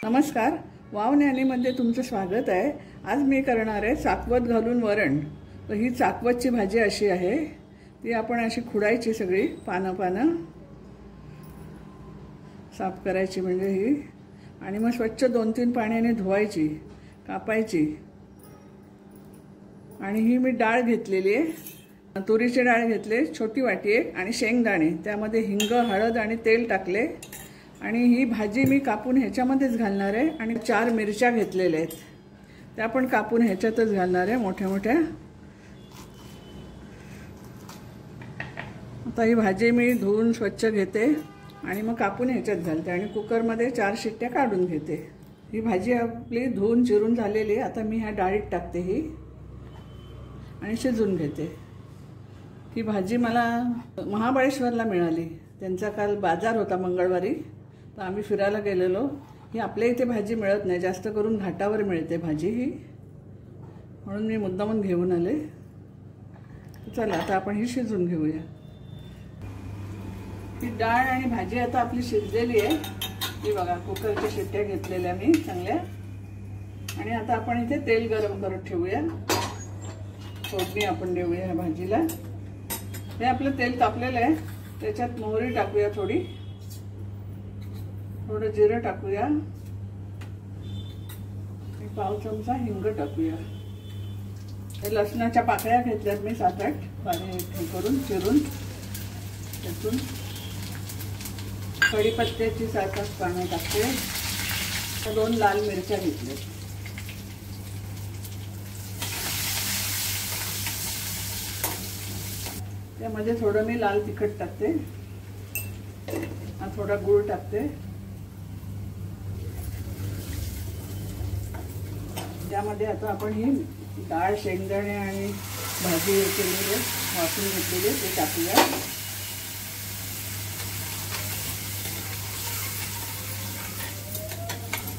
नमस्कार, वाव न्यानीमध्ये तुमचं स्वागत आहे। आज मी करणार आहे चाकवत घालून वरण। तर ही चाकवतची भाजी अशी आहे, ती आपण अशी खुडायची, सगळी पानं साफ करायची म्हणजे ही, आणि मग स्वच्छ 2-3 पाण्याने धुवायची, कापायची। आणि ही मी डाळ घेतलेली आहे, तुरीची डाळ घेतले, छोटी वाटी एक, आणि शेंगदाणे, त्यामध्ये हिंग, हळद आणि तेल टाकले। आणि ही भाजी मी कापून ह्याच्यामध्येच घालणार आहे। आणि 4 मिरच्या घेतलेल्या आहेत, त्या आपण कापून ह्याच्यातच घालणार आहे, मोठ्या मोठ्या। आता ही भाजी मी धुवून स्वच्छ घेते आणि मग कापून ह्याच्यात घालते आणि कुकरमध्ये 4 शिट्ट्या काढून घेते। ही भाजी आपली धुवून चिरून झालेली आहे। आता मी ह्या डाळीत टाकते ही आणि शिजवून घेते। ही भाजी मला महाबळेश्वरला मिळाली, त्यांचा काल बाजार होता मंगळवारी, तर आम्ही फिरायला गेलेलो। ही आपल्या इथे भाजी मिळत नाही, जास्त करून घाटावर मिळते भाजी ही, म्हणून मी मुद्दामून घेऊन आले। चला आता आपण ही शिजवून घेऊया। ही डाळ आणि भाजी आता आपली शिजलेली आहे। ही बघा, कुकरच्या शिट्ट्या घेतलेल्या मी चांगल्या। आणि आता आपण इथे तेल गरम करत ठेवूया, फोडणी आपण देऊया ह्या भाजीला। हे आपलं तेल तापलेलं आहे, त्याच्यात मोहरी टाकूया, थोडं जिरं टाकूया, आणि 1/2 चमचा हिंग टाकूया। हे लसणाच्या पाकळ्या घेतल्यात मी 7-8 बारीक करून चिरून, त्यातून कढीपत्त्याची 7-8 पानं टाकते। 2 लाल मिरच्या घेतल्या, त्यामध्ये थोडं मी लाल तिखट टाकते, थोडा गूळ टाकते। त्यामध्ये आता आपण ही डाळ, शेंगदाणे आणि भाजी केलेली वाटून घेतलेली ते टाकूया।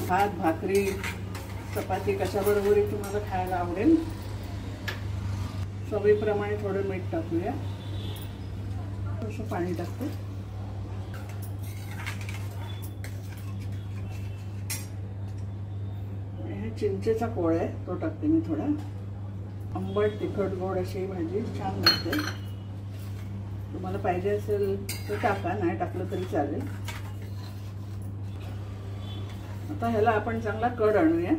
भात, भाकरी, चपाती कशाबरोबरही तुम्हाला खायला आवडेल। चवीप्रमाणे थोडं मीठ टाकूया, थोडंसं पाणी टाकते। चिंचेचा कोळ आहे, तो टाकते मी थोडा। आंबट, तिखट, गोड अशी भाजी छान लागते। तुम्हाला पाहिजे असेल तर टाका, नाही टाकलं तरी चालेल। आता ह्याला आपण चांगला कड आणूया।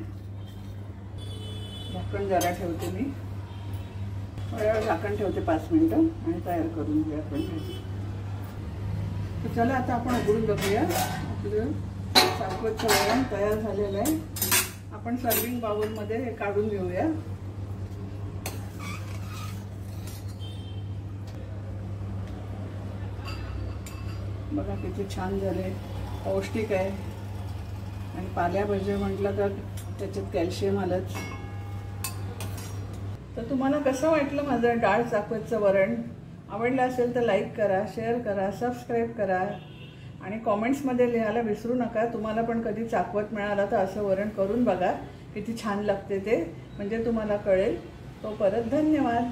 झाकण जरा ठेवते मी, थोड्या झाकण ठेवते 5 मिनिटं, आणि तयार करून घेऊया आपण भाजी। तर चला आता आपण उघडून बघूया। आपलं चाकवतचं वरण तयार झालेलं आहे। आपण सर्विंग बाउलमध्ये हे काढून घेऊया। बघा किती छान झाले, पौष्टिक आहे, आणि पालेभाजी म्हटलं तर त्याच्यात कॅल्शियम आलंच। तर तुम्हाला कसं वाटलं माझं डाळ चाकवतचं वरण? आवडलं असेल तर लाईक करा, शेअर करा, सबस्क्राईब करा, आणि कॉमेंट्समध्ये लिहायला विसरू नका। तुम्हाला पण कधी चाकवत मिळाला तर असं वरण करून बघा, किती छान लागते ते, म्हणजे तुम्हाला कळेल। तो परत धन्यवाद।